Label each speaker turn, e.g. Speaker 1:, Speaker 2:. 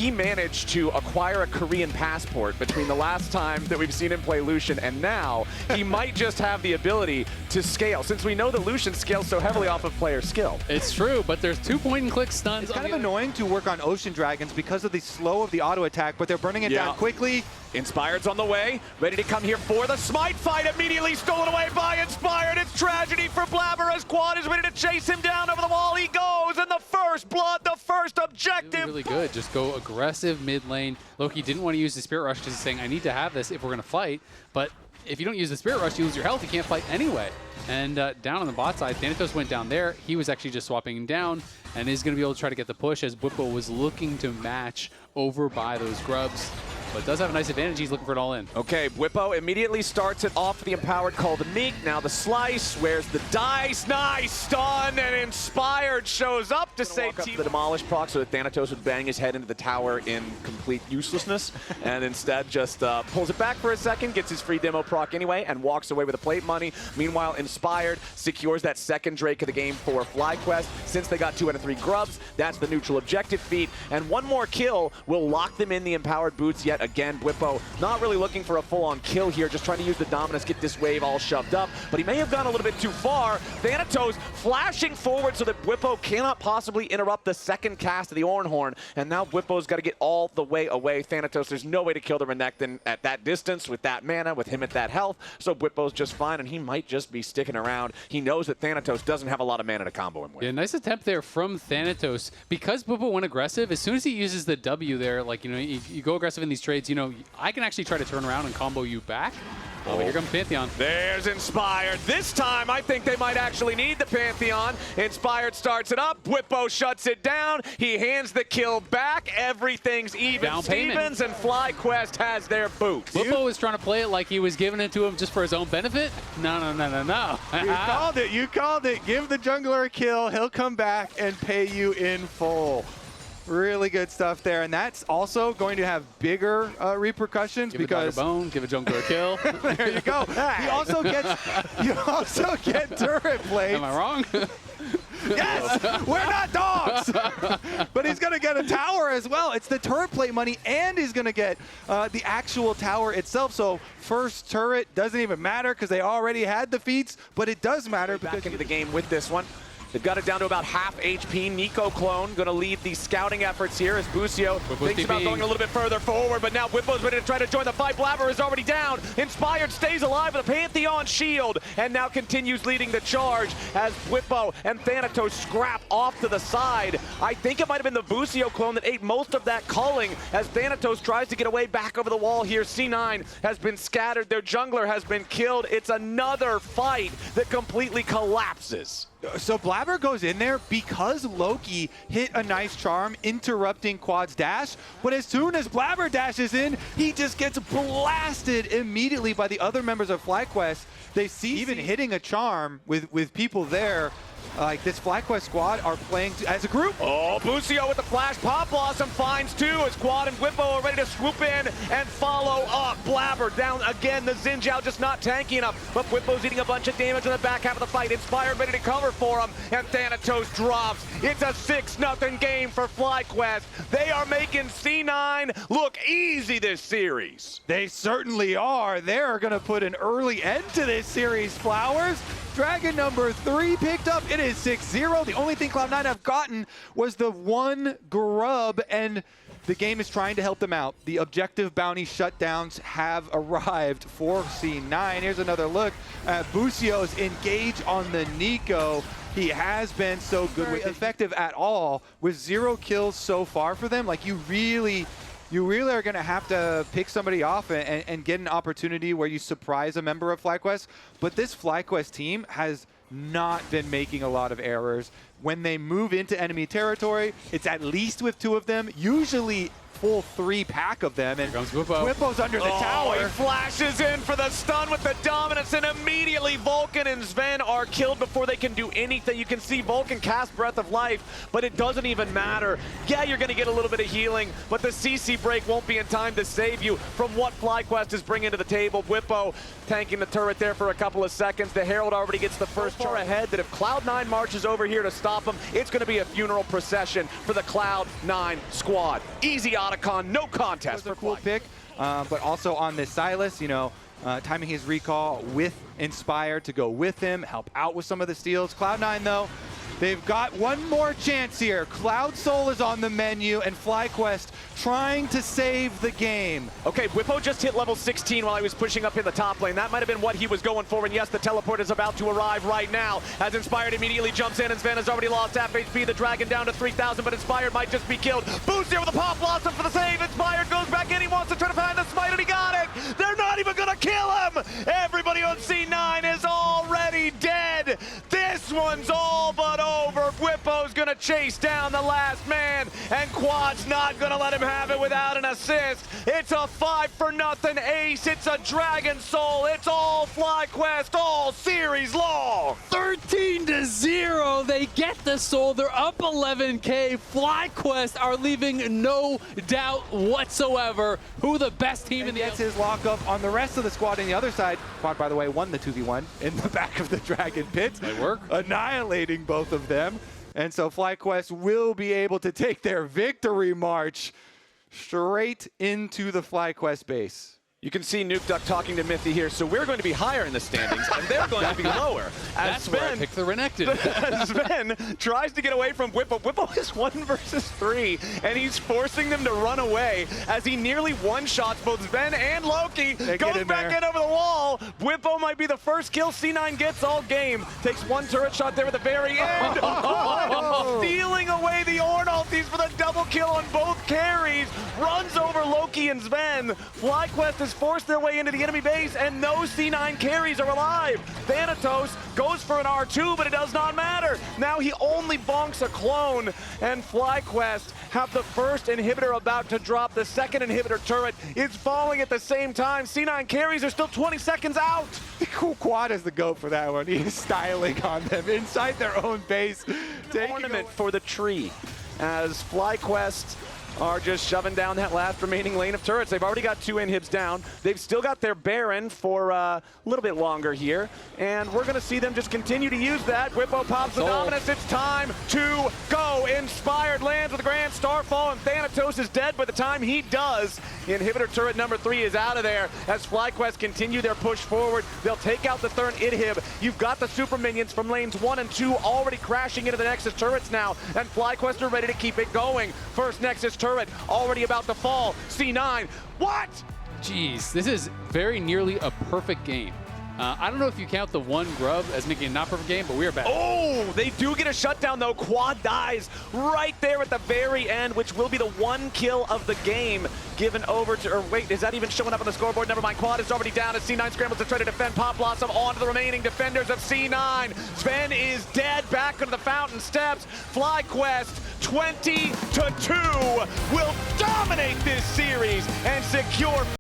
Speaker 1: he managed to acquire a Korean passport between the last time that we've seen him play Lucian and now. He might just have the ability to scale, since we know that Lucian scales so heavily off of player skill.
Speaker 2: It's true, but there's 2 point-and-click stuns.
Speaker 3: It's kind of annoying to work on Ocean Dragons because of the slow of the auto attack, but they're burning it down quickly.
Speaker 1: Inspired's on the way, ready to come here for the smite fight, immediately stolen away by Inspired. It's tragedy for Blabber as Quad is ready to chase him down over the wall. He goes, and the first blood, the first objective.
Speaker 2: Really good, just go aggressive mid lane. Loki didn't want to use the Spirit Rush because he's saying, I need to have this if we're going to fight, but if you don't use the Spirit Rush, you lose your health, you can't fight anyway. And down on the bot side, Thanatos went down there. He was actually just swapping him down and is going to be able to try to get the push as Bwipo was looking to match over by those grubs. But does have a nice advantage. He's looking for it all in.
Speaker 1: Okay, Bwipo immediately starts it off the Empowered called the Meek. Now the slice, where's the dice? Nice stun, and Inspired shows up to save team. The Demolish proc so that Thanatos would bang his head into the tower in complete uselessness, and instead just pulls it back for a second, gets his free demo proc anyway, and walks away with the plate money. Meanwhile, Inspired secures that second Drake of the game for FlyQuest. Since they got 2 out of 3 grubs, that's the neutral objective feat, and one more kill will lock them in the Empowered boots yet again. Bwipo not really looking for a full-on kill here, just trying to use the dominance, get this wave all shoved up, but he may have gone a little bit too far. Thanatos flashing forward so that Bwipo cannot possibly interrupt the second cast of the Ornhorn, and now Bwipo's got to get all the way away. Thanatos, there's no way to kill the Renekton at that distance, with that mana, with him at that health, so Bwipo's just fine, and he might just be sticking around. He knows that Thanatos doesn't have a lot of mana to combo him with.
Speaker 2: Yeah, nice attempt there from Thanatos. Because Bwipo went aggressive, as soon as he uses the W there, like, you know, you go aggressive in these trades, you know, I can actually try to turn around and combo you back. Oh, but here comes Pantheon.
Speaker 1: There's Inspired. This time, I think they might actually need the Pantheon. Inspired starts it up. Bwipo shuts it down. He hands the kill back. Everything's even Stevens, and FlyQuest has their boots.
Speaker 2: Bwipo was trying to play it like he was giving it to him just for his own benefit. No.
Speaker 3: You called it. You called it. Give the jungler a kill. He'll come back and pay you in full. Really good stuff there, and that's also going to have bigger repercussions because
Speaker 2: a bone, give a jungler a kill.
Speaker 3: There you go. You also get turret plates.
Speaker 2: Am I wrong?
Speaker 3: Yes, we're not dogs. But he's going to get a tower as well. It's the turret plate money, and he's going to get the actual tower itself. So first turret doesn't even matter because they already had the feats, but it does matter because
Speaker 1: back into the game with this one. They've got it down to about half HP. Nico Clone going to lead the scouting efforts here as Busio thinks about going a little bit further forward, but now Bwipo's ready to try to join the fight. Blabber is already down. Inspired stays alive with a Pantheon shield and now continues leading the charge as Bwipo and Thanatos scrap off to the side. I think it might have been the Busio clone that ate most of that culling as Thanatos tries to get away back over the wall here. C9 has been scattered. Their jungler has been killed. It's another fight that completely collapses.
Speaker 3: So Blabber goes in there because Loki hit a nice charm interrupting Quad's dash, but as soon as Blabber dashes in, he just gets blasted immediately by the other members of FlyQuest. They see even hitting a charm with people there. Like this FlyQuest squad are playing as a group.
Speaker 1: Oh, Busio with the flash. Pop Blossom finds 2 as Quad and Bwipo are ready to swoop in and follow up. Blabber down again. The Xin Zhao just not tanky enough, but Bwipo's eating a bunch of damage in the back half of the fight. Inspired ready to cover for him, and Thanatos drops. It's a 6-0 game for FlyQuest. They are making C9 look easy this series.
Speaker 3: They certainly are. They're going to put an early end to this series, Flowers. Dragon number 3 picked up. It is 6-0. The only thing Cloud9 have gotten was the 1 grub, and the game is trying to help them out. The objective bounty shutdowns have arrived for C9. Here's another look at Busio's engage on the Nico. He has been so good with effective at all with 0 kills so far for them. Like you really are going to have to pick somebody off and get an opportunity where you surprise a member of FlyQuest. But this FlyQuest team has not been making a lot of errors. When they move into enemy territory, it's at least with 2 of them, usually full 3-pack of them, and Bwipo's under the tower.
Speaker 1: He flashes in for the stun with the dominance, and immediately Vulcan and Sven are killed before they can do anything. You can see Vulcan cast Breath of Life, but it doesn't even matter. Yeah, you're going to get a little bit of healing, but the CC break won't be in time to save you from what FlyQuest is bringing to the table. Bwipo tanking the turret there for a couple of seconds. The Herald already gets the first far ahead that if Cloud9 marches over here to stop him, it's going to be a funeral procession for the Cloud9 squad. Easy Exoticon, no contest.
Speaker 3: That was a cool pick, but also on this Silas, you know, timing his recall with Inspire to go with him, help out with some of the steals. Cloud9, though, they've got one more chance here. CloudSoul is on the menu, and FlyQuest trying to save the game.
Speaker 1: Okay, Whippo just hit level 16 while he was pushing up in the top lane. That might have been what he was going for, and yes, the teleport is about to arrive right now. As Inspired immediately jumps in, and Sven has already lost half HP. The Dragon down to 3,000, but Inspired might just be killed. Boost here with a pop blossom for the save. Inspired goes back in, he wants to try to find the smite, and he got it! They're not even gonna kill him! Everybody on C9 is already dead! This one's all but over. Whippo's gonna chase down the last man, and Quad's not gonna let him have it without an assist. It's a 5-for-0 ace. It's a Dragon Soul. It's all FlyQuest, all series long.
Speaker 2: 13-0. They get the soul. They're up 11K. FlyQuest are leaving no doubt whatsoever who the best team in the
Speaker 3: gets his lockup on the rest of the squad on the other side. Quad, by the way, won the 2v1 in the back of the Dragon pit.
Speaker 2: They work.
Speaker 3: Annihilating both of them. And so FlyQuest will be able to take their victory march straight into the FlyQuest base.
Speaker 1: You can see Nuke Duck talking to Mithy here, so we're going to be higher in the standings, and they're going to be lower.
Speaker 2: That's where I picked the Renekton.
Speaker 1: Sven tries to get away from Whippo. Whippo is 1 versus 3, and he's forcing them to run away as he nearly one-shots both Sven and Loki. Goes back in over the wall. Whippo might be the first kill C9 gets all game. Takes 1 turret shot there at the very end. Stealing away the Ornn ultis for the double kill on both carries. Runs over Loki and Sven. FlyQuest has forced their way into the enemy base, and no C9 carries are alive. Thanatos goes for an R2, but it does not matter. Now he only bonks a clone, and FlyQuest have the first inhibitor about to drop. The second inhibitor turret is falling at the same time. C9 carries are still 20 seconds out.
Speaker 3: Quad is the GOAT for that one. He is styling on them inside their own base.
Speaker 1: Ornament for the tree as FlyQuest are just shoving down that last remaining lane of turrets. They've already got 2 inhibs down. They've still got their Baron for a little bit longer here, and we're gonna see them just continue to use that. Whippo pops the dominance. It's time to go. Inspired lands with a grand starfall, and Thanatos is dead by the time he does. Inhibitor turret number 3 is out of there as FlyQuest continue their push forward. They'll take out the third inhib. You've got the super minions from lanes 1 and 2 already crashing into the Nexus turrets now, and FlyQuest are ready to keep it going. First Nexus turret already about to fall. C9, what?
Speaker 2: Jeez, this is very nearly a perfect game. I don't know if you count the 1 grub as making a not perfect game, but we are back.
Speaker 1: Oh, they do get a shutdown though. Quad dies right there at the very end, which will be the 1 kill of the game given over to, or wait, is that even showing up on the scoreboard? Never mind, Quad is already down as C9 scrambles to try to defend Pop Blossom onto the remaining defenders of C9. Sven is dead back into the fountain steps. FlyQuest 20-2 will dominate this series and secure